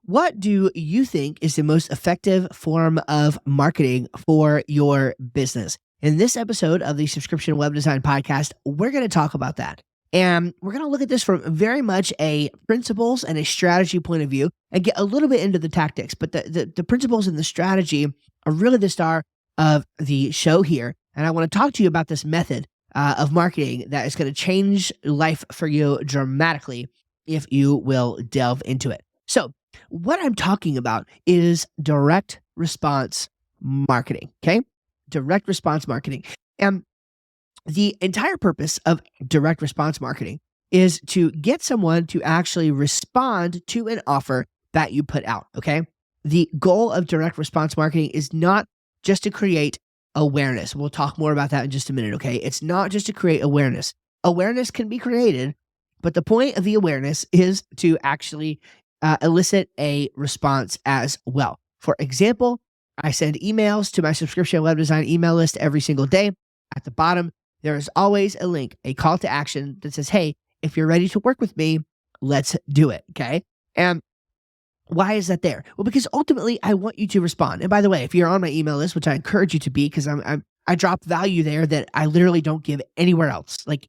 What do you think is the most effective form of marketing for your business? In this episode of the Subscription Web Design Podcast, we're going to talk about that. And we're going to look at this from very much a principles and a strategy point of view and get a little bit into the tactics. But the principles and the strategy are really the star of the show here. And I want to talk to you about this method of marketing that is going to change life for you dramatically if you will delve into it. So, what I'm talking about is direct response marketing, okay? Direct response marketing. And the entire purpose of direct response marketing is to get someone to actually respond to an offer that you put out, okay? The goal of direct response marketing is not just to create awareness. We'll talk more about that in just a minute, okay? It's not just to create awareness. Awareness can be created, but the point of the awareness is to actually elicit a response as well. For example, I send emails to my subscription web design email list every single day. At the bottom, there is always a link, a call to action that says, hey, if you're ready to work with me, let's do it, okay? And why is that there? Well, because ultimately, I want you to respond. And by the way, if you're on my email list, which I encourage you to be, because I drop value there that I literally don't give anywhere else. Like,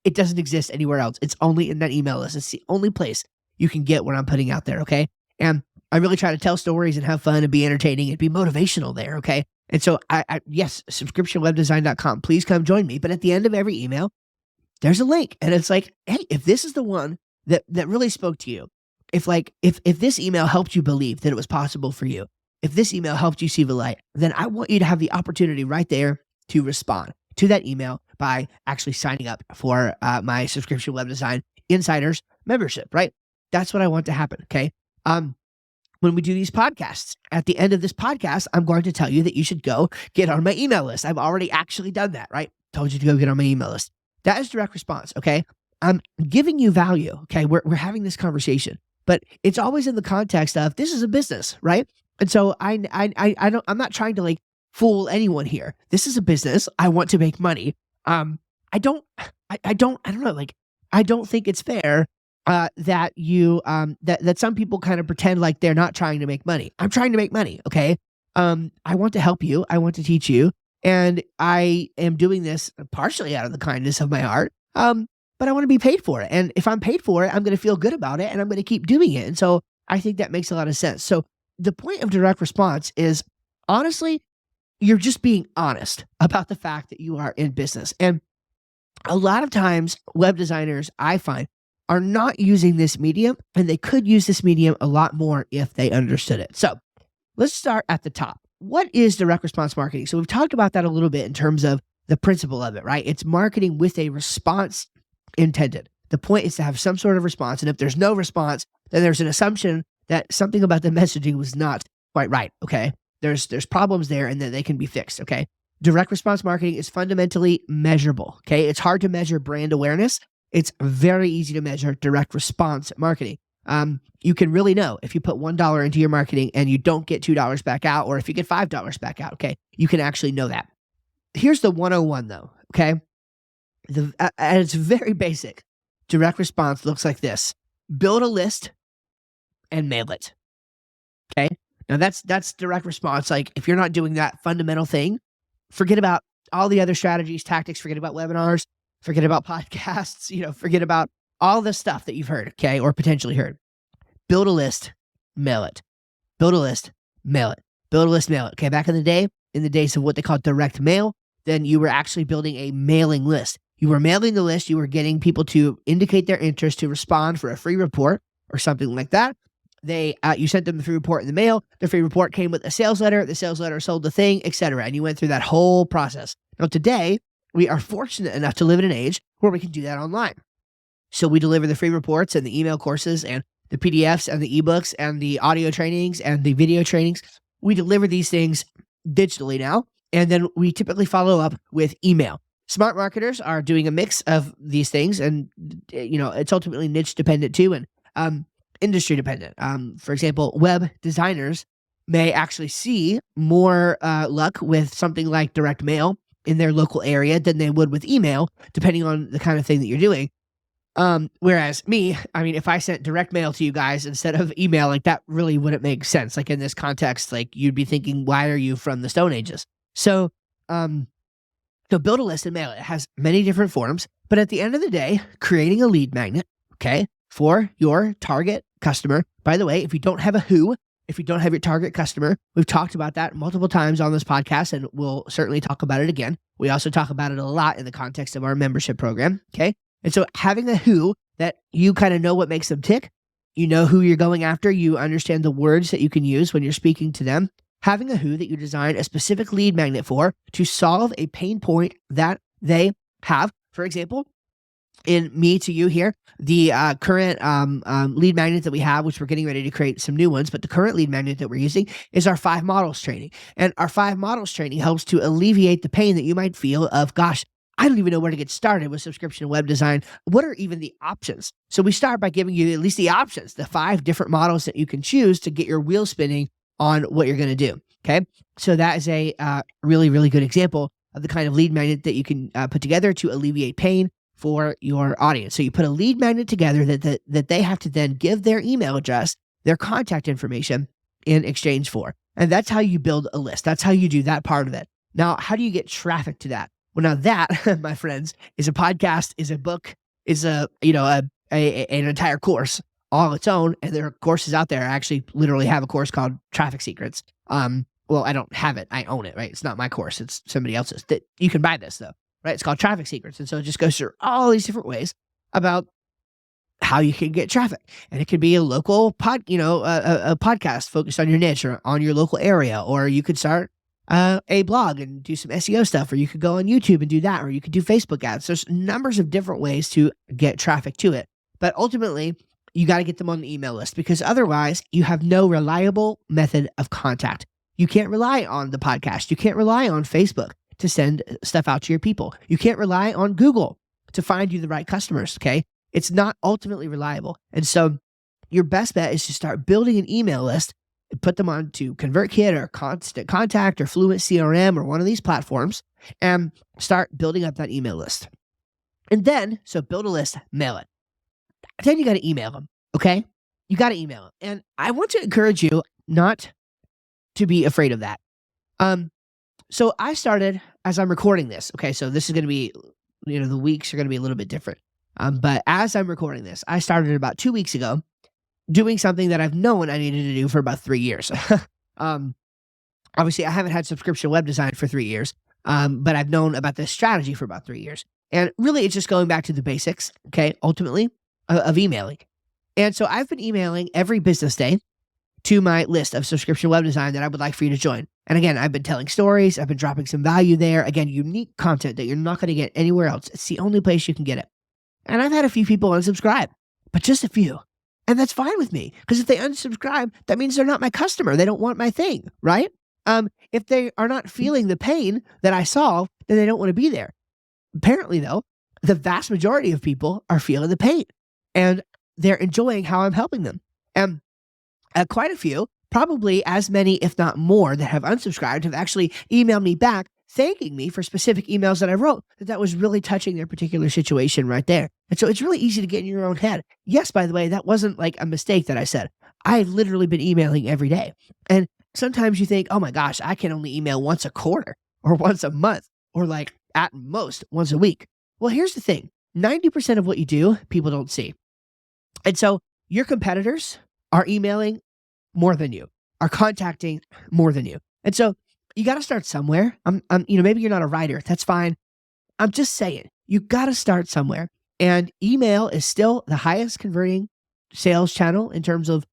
it doesn't exist anywhere else. It's only in that email list. It's the only place you can get what I'm putting out there, okay? And I really try to tell stories and have fun and be entertaining and be motivational there, okay? And so, yes, subscriptionwebdesign.com. Please come join me. But at the end of every email, there's a link. And it's like, hey, if this is the one that really spoke to you, if this email helped you believe that it was possible for you, if this email helped you see the light, then I want you to have the opportunity right there to respond to that email by actually signing up for my Subscription Web Design Insiders membership, right? That's what I want to happen, okay? When we do these podcasts, at the end of this podcast, I'm going to tell you that you should go get on my email list. I've already actually done that, right? Told you to go get on my email list. That is direct response, okay? I'm giving you value, okay? We're having this conversation, but it's always in the context of this is a business, right? And so I'm not trying to like fool anyone here. This is a business. I want to make money. I don't know. Like, I don't think it's fair that you that some people kind of pretend like they're not trying to make money. I'm trying to make money, okay? I want to help you. I want to teach you, and I am doing this partially out of the kindness of my heart. But I want to be paid for it, and if I'm paid for it, I'm going to feel good about it, and I'm going to keep doing it. And so I think that makes a lot of sense. So the point of direct response is honestly, you're just being honest about the fact that you are in business. And a lot of times, web designers, I find, are not using this medium, and they could use this medium a lot more if they understood it. So let's start at the top. What is direct response marketing? So we've talked about that a little bit in terms of the principle of it, right? It's marketing with a response intended. The point is to have some sort of response, and if there's no response, then there's an assumption that something about the messaging was not quite right, okay? There's problems there, and that they can be fixed, okay? Direct response marketing is fundamentally measurable, okay? It's hard to measure brand awareness. It's very easy to measure direct response marketing. You can really know if you put $1 into your marketing and you don't get $2 back out, or if you get $5 back out, okay? You can actually know that. Here's the 101 though, okay? And it's very basic. Direct response looks like this. Build a list and mail it, okay? Now that's direct response. Like, if you're not doing that fundamental thing, forget about all the other strategies, tactics, forget about webinars, forget about podcasts, forget about all the stuff that you've heard, okay, or potentially heard. Build a list, mail it. Build a list, mail it. Build a list, mail it. Okay, back in the day, in the days of what they call direct mail, then you were actually building a mailing list. You were mailing the list. You were getting people to indicate their interest to respond for a free report or something like that. You sent them the free report in the mail. The free report came with a sales letter. The sales letter sold the thing, etc. And you went through that whole process. Now today, we are fortunate enough to live in an age where we can do that online. So we deliver the free reports and the email courses and the PDFs and the ebooks and the audio trainings and the video trainings. We deliver these things digitally now. And then we typically follow up with email. Smart marketers are doing a mix of these things, and it's ultimately niche dependent too, and industry dependent. For example, web designers may actually see more luck with something like direct mail in their local area than they would with email, depending on the kind of thing that you're doing. Whereas me, I mean, if I sent direct mail to you guys instead of email, like that really wouldn't make sense. Like in this context, like you'd be thinking, why are you from the Stone Ages? So, um, so build a list and mail it. It has many different forms, but at the end of the day, creating a lead magnet, okay, for your target customer. By the way, if you don't have a who, if you don't have your target customer, we've talked about that multiple times on this podcast, and we'll certainly talk about it again. We also talk about it a lot in the context of our membership program, okay? And so having a who that you kind of know what makes them tick, you know who you're going after, you understand the words that you can use when you're speaking to them, having a who that you design a specific lead magnet for to solve a pain point that they have. For example, in me to you here, the current lead magnet that we have, which we're getting ready to create some new ones, but the current lead magnet that we're using is our 5 models training. And our 5 models training helps to alleviate the pain that you might feel of, gosh, I don't even know where to get started with subscription web design. What are even the options? So we start by giving you at least the options, the 5 different models that you can choose to get your wheel spinning on what you're going to do. Okay. So that is a really, really good example of the kind of lead magnet that you can put together to alleviate pain for your audience. So you put a lead magnet together that they have to then give their email address, their contact information in exchange for. And that's how you build a list. That's how you do that part of it. Now, how do you get traffic to that? Well, now that, my friends, is a podcast, is a book, is an entire course all its own. And there are courses out there. I actually literally have a course called Traffic Secrets. Well, I don't have it. I own it, right? It's not my course. It's somebody else's. That you can buy this though, right? It's called Traffic Secrets. And so it just goes through all these different ways about how you can get traffic. And it could be a local a podcast focused on your niche or on your local area, or you could start a blog and do some SEO stuff, or you could go on YouTube and do that, or you could do Facebook ads. There's numbers of different ways to get traffic to it. But ultimately, you got to get them on the email list, because otherwise you have no reliable method of contact. You can't rely on the podcast. You can't rely on Facebook to send stuff out to your people. You can't rely on Google to find you the right customers, okay? It's not ultimately reliable. And so your best bet is to start building an email list, put them onto ConvertKit or Constant Contact or Fluent CRM or one of these platforms, and start building up that email list. And then, so build a list, mail it. Then you got to email them, okay? You got to email them. And I want to encourage you not to be afraid of that. So I started as I'm recording this. Okay, so this is going to be, the weeks are going to be a little bit different. But as I'm recording this, I started about 2 weeks ago doing something that I've known I needed to do for about 3 years. Obviously, I haven't had subscription web design for 3 years, but I've known about this strategy for about 3 years. And really, it's just going back to the basics, okay, ultimately, of emailing. And so I've been emailing every business day to my list of subscription web design that I would like for you to join. And again, I've been telling stories. I've been dropping some value there. Again, unique content that you're not going to get anywhere else. It's the only place you can get it. And I've had a few people unsubscribe, but just a few. And that's fine with me, because if they unsubscribe, that means they're not my customer. They don't want my thing, right? If they are not feeling the pain that I solve, then they don't want to be there. Apparently, though, the vast majority of people are feeling the pain, and they're enjoying how I'm helping them. And quite a few, probably as many, if not more, that have unsubscribed have actually emailed me back thanking me for specific emails that I wrote, that was really touching their particular situation right there. And so it's really easy to get in your own head. Yes, by the way, that wasn't like a mistake that I said. I've literally been emailing every day. And sometimes you think, oh my gosh, I can only email once a quarter or once a month or like at most once a week. Well, here's the thing. 90% of what you do, people don't see. And so your competitors are emailing more than you, are contacting more than you. And so you got to start somewhere. Maybe you're not a writer. That's fine. I'm just saying, you got to start somewhere. And email is still the highest converting sales channel in terms of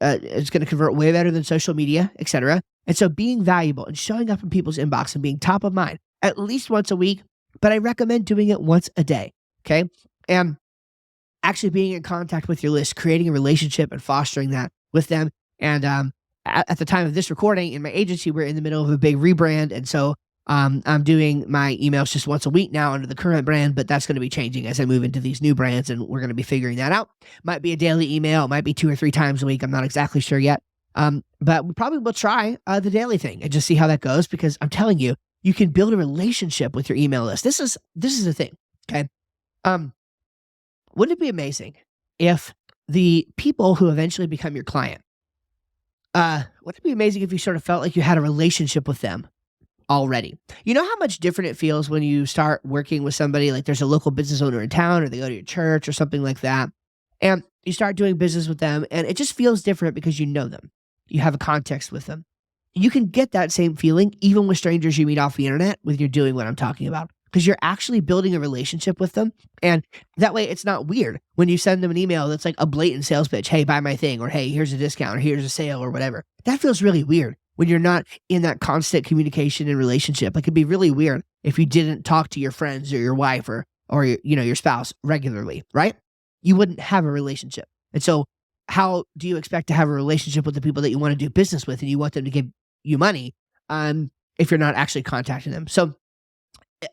it's going to convert way better than social media, etc. And so being valuable and showing up in people's inbox and being top of mind at least once a week, but I recommend doing it once a day. Okay. And actually being in contact with your list, creating a relationship and fostering that with them. And at the time of this recording in my agency, we're in the middle of a big rebrand. And so I'm doing my emails just once a week now under the current brand, but that's going to be changing as I move into these new brands, and we're going to be figuring that out. Might be a daily email. It might be 2 or 3 times a week. I'm not exactly sure yet. But we probably will try the daily thing and just see how that goes, because I'm telling you, you can build a relationship with your email list. This is the thing. Okay. Wouldn't it be amazing if the people who eventually become your client, wouldn't it be amazing if you sort of felt like you had a relationship with them already? You know how much different it feels when you start working with somebody, like there's a local business owner in town or they go to your church or something like that, and you start doing business with them and it just feels different because you know them. You have a context with them. You can get that same feeling even with strangers you meet off the internet when you're doing what I'm talking about because you're actually building a relationship with them. And that way it's not weird when you send them an email that's like a blatant sales pitch. Hey, buy my thing, or hey, here's a discount, or here's a sale, or whatever. That feels really weird when you're not in that constant communication and relationship. It could be really weird if you didn't talk to your friends or your wife or your spouse regularly, right? You wouldn't have a relationship. And so how do you expect to have a relationship with the people that you want to do business with and you want them to give you money if you're not actually contacting them? So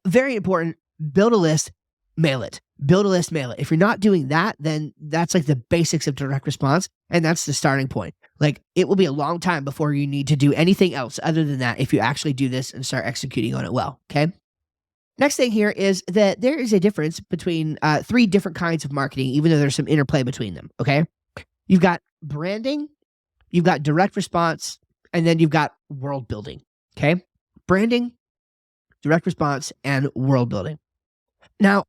very important, build a list, mail it. Build a list, mail it. If you're not doing that, then that's like the basics of direct response. And that's the starting point. Like it will be a long time before you need to do anything else other than that if you actually do this and start executing on it well. Okay. Next thing here is that there is a difference between three different kinds of marketing, even though there's some interplay between them. Okay. You've got branding, you've got direct response, and then you've got world building. Okay. Branding, direct response, and world building. Now,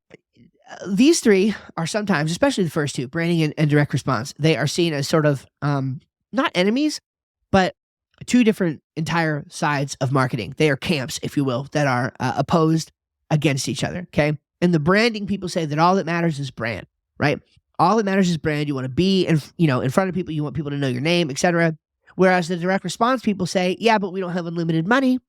these three are sometimes, especially the first two, branding and direct response, they are seen as sort of not enemies, but two different entire sides of marketing. They are camps, if you will, that are opposed against each other. Okay. And the branding, people say that all that matters is brand, right? All that matters is brand. You want to be in front of people. You want people to know your name, etc. Whereas the direct response people say, yeah, but we don't have unlimited money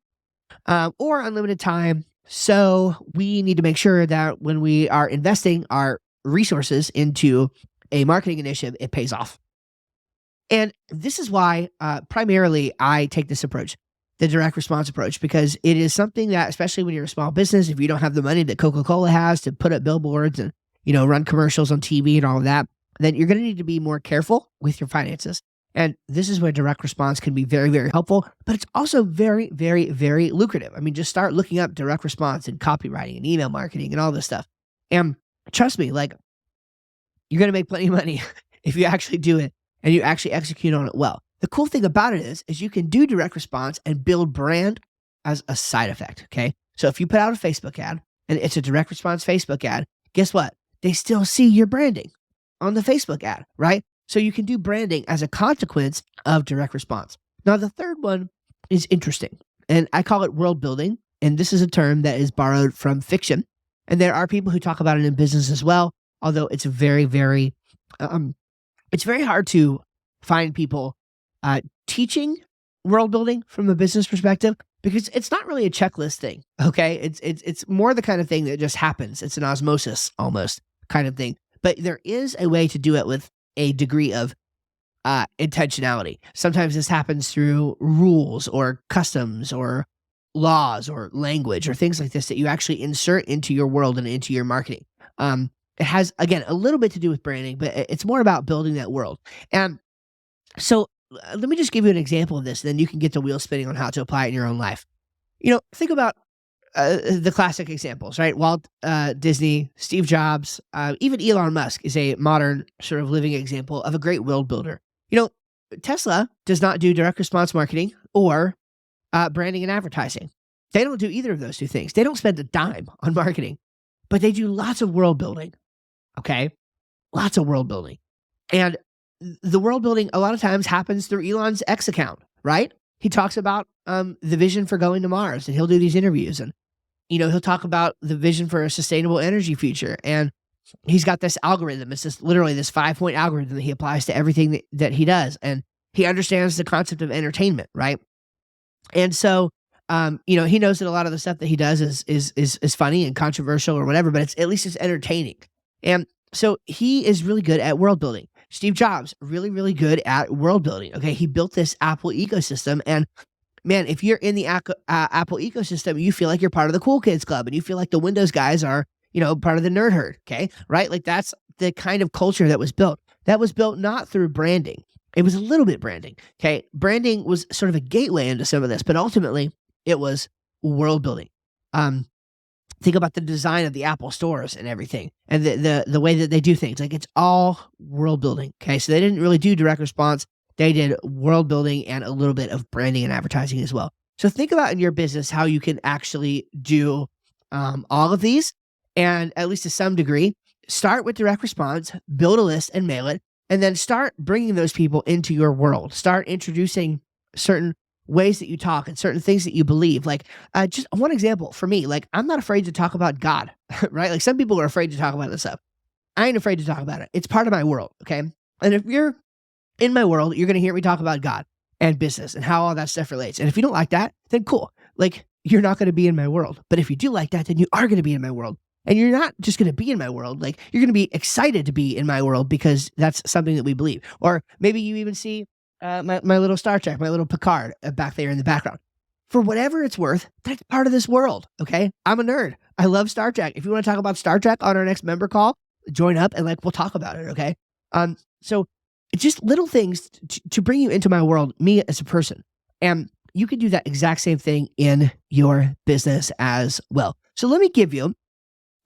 or unlimited time. So we need to make sure that when we are investing our resources into a marketing initiative, it pays off. And this is why primarily I take this approach, the direct response approach, because it is something that, especially when you're a small business, if you don't have the money that Coca-Cola has to put up billboards and, run commercials on TV and all of that, then you're going to need to be more careful with your finances. And this is where direct response can be very, very helpful, but it's also very, very, very lucrative. I mean, just start looking up direct response and copywriting and email marketing and all this stuff. And trust me, like you're going to make plenty of money if you actually do it and you actually execute on it well. The cool thing about it is you can do direct response and build brand as a side effect. Okay. So if you put out a Facebook ad and it's a direct response Facebook ad, guess what? They still see your branding on the Facebook ad, right? So you can do branding as a consequence of direct response. Now, the third one is interesting, and I call it world building. And this is a term that is borrowed from fiction. And there are people who talk about it in business as well, although it's very, very, it's very hard to find people teaching world building from a business perspective because it's not really a checklist thing. Okay. It's more the kind of thing that just happens. It's an osmosis almost kind of thing, but there is a way to do it with a degree of intentionality. Sometimes this happens through rules or customs or laws or language or things like this that you actually insert into your world and into your marketing. It has, again, a little bit to do with branding, but it's more about building that world. And so let me just give you an example of this, and then you can get the wheel spinning on how to apply it in your own life. Think about the classic examples, right? Walt Disney, Steve Jobs, even Elon Musk is a modern sort of living example of a great world builder. Tesla does not do direct response marketing or branding and advertising. They don't do either of those two things. They don't spend a dime on marketing, but they do lots of world building. Okay. Lots of world building. And the world building a lot of times happens through Elon's X account, right? He talks about the vision for going to Mars, and he'll do these interviews, and he'll talk about the vision for a sustainable energy future. And he's got this algorithm. It's just literally this 5-point algorithm that he applies to everything that he does. And he understands the concept of entertainment, right? And so, he knows that a lot of the stuff that he does is funny and controversial or whatever, but at least it's entertaining. And so he is really good at world building. Steve Jobs, really, really good at world building. Okay. He built this Apple ecosystem, and man, if you're in the Apple ecosystem, you feel like you're part of the cool kids club, and you feel like the Windows guys are, part of the nerd herd. Okay. Right. Like that's the kind of culture that was built. That was built not through branding. It was a little bit branding. Okay. Branding was sort of a gateway into some of this, but ultimately it was world building. Think about the design of the Apple stores and everything, and the way that they do things. Like, it's all world building. Okay, so they didn't really do direct response. They did world building and a little bit of branding and advertising as well. So think about in your business how you can actually do all of these, and at least to some degree, start with direct response, build a list and mail it, and then start bringing those people into your world. Start introducing certain ways that you talk and certain things that you believe. Like, just one example for me, like, I'm not afraid to talk about God, right? Like, some people are afraid to talk about this stuff. I ain't afraid to talk about it. It's part of my world, okay? And if you're in my world, you're going to hear me talk about God and business and how all that stuff relates. And if you don't like that, then cool. Like, you're not going to be in my world. But if you do like that, then you are going to be in my world. And you're not just going to be in my world. Like, you're going to be excited to be in my world because that's something that we believe. Or maybe you even see my little Star Trek, my little Picard back there in the background. For whatever it's worth, that's part of this world, okay? I'm a nerd. I love Star Trek. If you want to talk about Star Trek on our next member call, join up and, like, we'll talk about it, okay? So it's just little things to bring you into my world, me as a person. And you can do that exact same thing in your business as well. So let me give you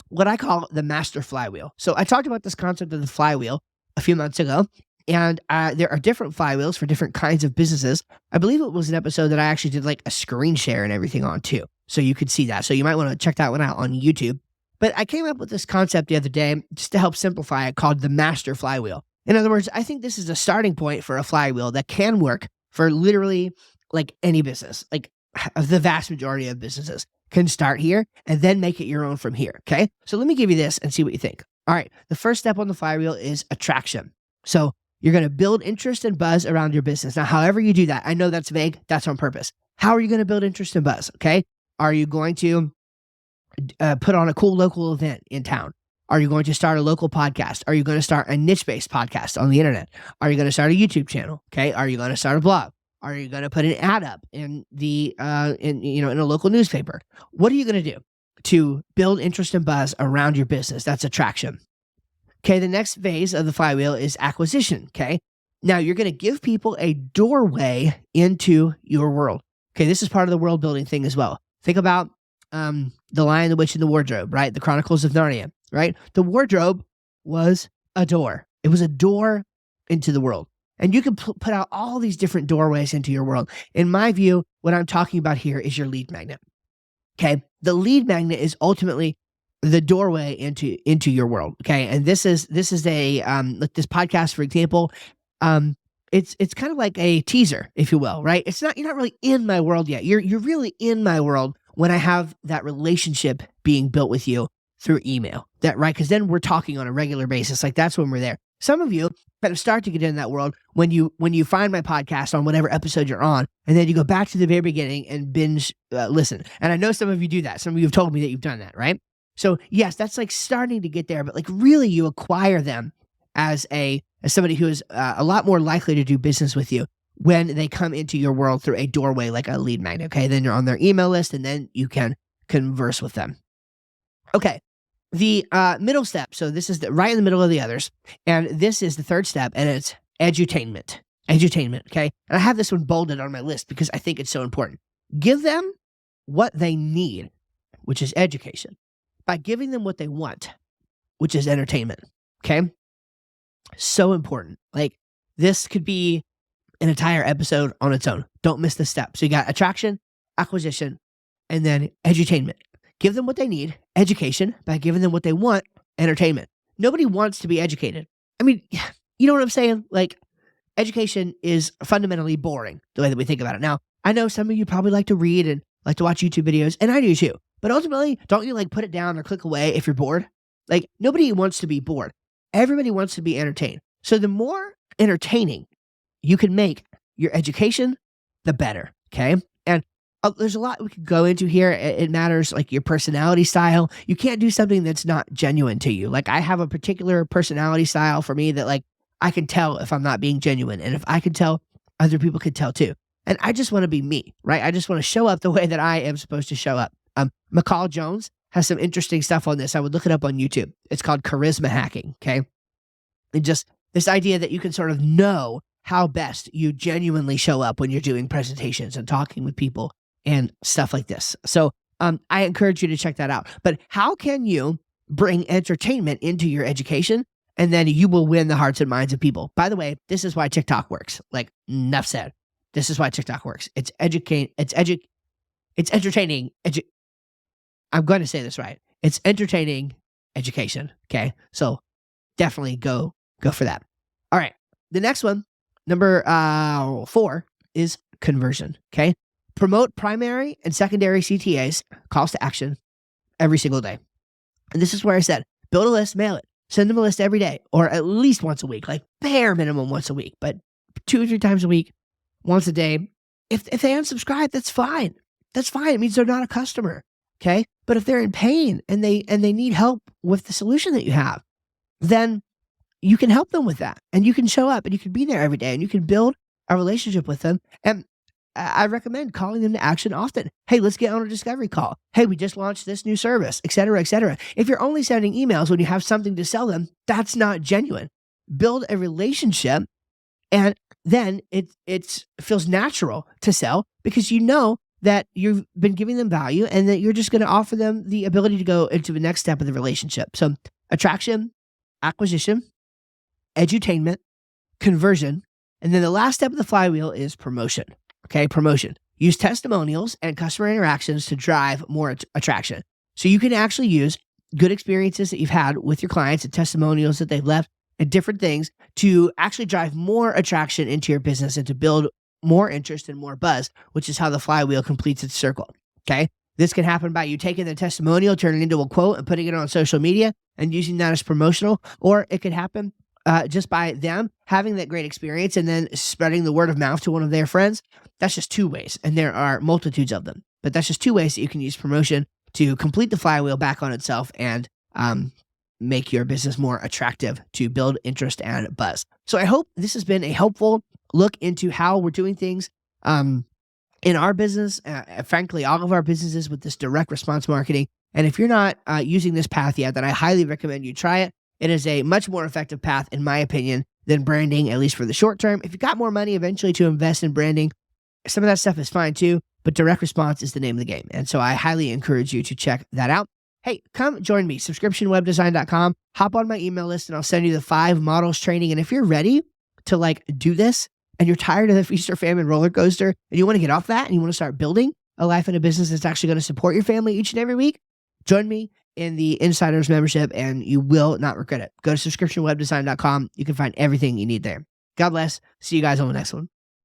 what I call the master flywheel. So I talked about this concept of the flywheel a few months ago. And there are different flywheels for different kinds of businesses. I believe it was an episode that I actually did like a screen share and everything on too. So you could see that. So you might want to check that one out on YouTube. But I came up with this concept the other day just to help simplify it, called the master flywheel. In other words, I think this is a starting point for a flywheel that can work for literally like any business. Like, the vast majority of businesses can start here and then make it your own from here. Okay. So let me give you this and see what you think. All right. The first step on the flywheel is attraction. So you're going to build interest and buzz around your business. Now, however you do that, I know that's vague. That's on purpose. How are you going to build interest and buzz? Okay. Are you going to put on a cool local event in town? Are you going to start a local podcast? Are you going to start a niche-based podcast on the internet? Are you going to start a YouTube channel? Okay. Are you going to start a blog? Are you going to put an ad up in the in a local newspaper? What are you going to do to build interest and buzz around your business? That's attraction. Okay, the next phase of the flywheel is acquisition. Okay, now you're going to give people a doorway into your world. Okay, this is part of the world building thing as well. Think about The Lion, the Witch, and the Wardrobe, right? The Chronicles of Narnia, right? The wardrobe was a door. It was a door into the world. And you can put out all these different doorways into your world. In my view, what I'm talking about here is your lead magnet. Okay, the lead magnet is ultimately the doorway into your world. Okay, and this is a like this podcast, for example. It's kind of like a teaser, if you will, right? You're not really in my world yet. You're really in my world when I have that relationship being built with you through email. That right? Because then we're talking on a regular basis. Like, that's when we're there. Some of you kind of start to get in that world when you find my podcast on whatever episode you're on, and then you go back to the very beginning and binge listen. And I know some of you do that. Some of you have told me that you've done that, right? So yes, that's like starting to get there, but like really you acquire them as somebody who is a lot more likely to do business with you when they come into your world through a doorway like a lead magnet. Okay, then you're on their email list, and then you can converse with them. Okay. The middle step, so this is right in the middle of the others, and this is the third step, and it's edutainment. Edutainment, okay? And I have this one bolded on my list because I think it's so important. Give them what they need, which is education, by giving them what they want, which is entertainment, okay? So important. Like, this could be an entire episode on its own. Don't miss this step. So you got attraction, acquisition, and then edutainment. Give them what they need, education, by giving them what they want, entertainment. Nobody wants to be educated. I mean, you know what I'm saying? Like, education is fundamentally boring, the way that we think about it. Now, I know some of you probably like to read and like to watch YouTube videos, and I do too. But ultimately, don't you like put it down or click away if you're bored? Like, nobody wants to be bored. Everybody wants to be entertained. So the more entertaining you can make your education, the better, okay? And there's a lot we could go into here. It matters, like, your personality style. You can't do something that's not genuine to you. Like, I have a particular personality style for me that, like, I can tell if I'm not being genuine. And if I can tell, other people can tell too. And I just want to be me, right? I just want to show up the way that I am supposed to show up. McCall Jones has some interesting stuff on this. I would look it up on YouTube. It's called charisma hacking, okay? And just this idea that you can sort of know how best you genuinely show up when you're doing presentations and talking with people and stuff like this. So I encourage you to check that out. But how can you bring entertainment into your education? And then you will win the hearts and minds of people. By the way, this is why TikTok works. Like, enough said. This is why TikTok works. It's entertaining. I'm going to say this right. It's entertaining education. Okay. So definitely go for that. All right. The next one, number 4, is conversion. Okay. Promote primary and secondary CTAs, calls to action, every single day. And this is where I said, build a list, mail it, send them a list every day, or at least once a week, like bare minimum once a week, but 2 or 3 times a week, once a day. If they unsubscribe, that's fine. That's fine. It means they're not a customer. Okay. But if they're in pain and they need help with the solution that you have, then you can help them with that, and you can show up and you can be there every day and you can build a relationship with them. And I recommend calling them to action often. Hey, let's get on a discovery call. Hey, we just launched this new service, et cetera, et cetera. If you're only sending emails when you have something to sell them, that's not genuine. Build a relationship, and then it feels natural to sell because you know that you've been giving them value and that you're just going to offer them the ability to go into the next step of the relationship. So attraction, acquisition, edutainment, conversion, and then the last step of the flywheel is promotion. Okay, promotion. Use testimonials and customer interactions to drive more attraction. So you can actually use good experiences that you've had with your clients and testimonials that they've left and different things to actually drive more attraction into your business and to build more interest and more buzz, which is how the flywheel completes its circle. Okay. This can happen by you taking the testimonial, turning it into a quote and putting it on social media and using that as promotional, or it could happen just by them having that great experience and then spreading the word of mouth to one of their friends. That's just 2 ways, and there are multitudes of them. But that's just 2 ways that you can use promotion to complete the flywheel back on itself and make your business more attractive to build interest and buzz. So I hope this has been a helpful look into how we're doing things in our business, frankly, all of our businesses with this direct response marketing. And if you're not using this path yet, then I highly recommend you try it. It is a much more effective path, in my opinion, than branding, at least for the short term. If you got more money eventually to invest in branding, some of that stuff is fine too, but direct response is the name of the game. And so I highly encourage you to check that out. Hey, come join me, subscriptionwebdesign.com. Hop on my email list and I'll send you the 5 models training. And if you're ready to do this and you're tired of the feast or famine roller coaster and you want to get off that and you want to start building a life and a business that's actually going to support your family each and every week, join me in the Insiders membership and you will not regret it. Go to subscriptionwebdesign.com. You can find everything you need there. God bless. See you guys on the next one.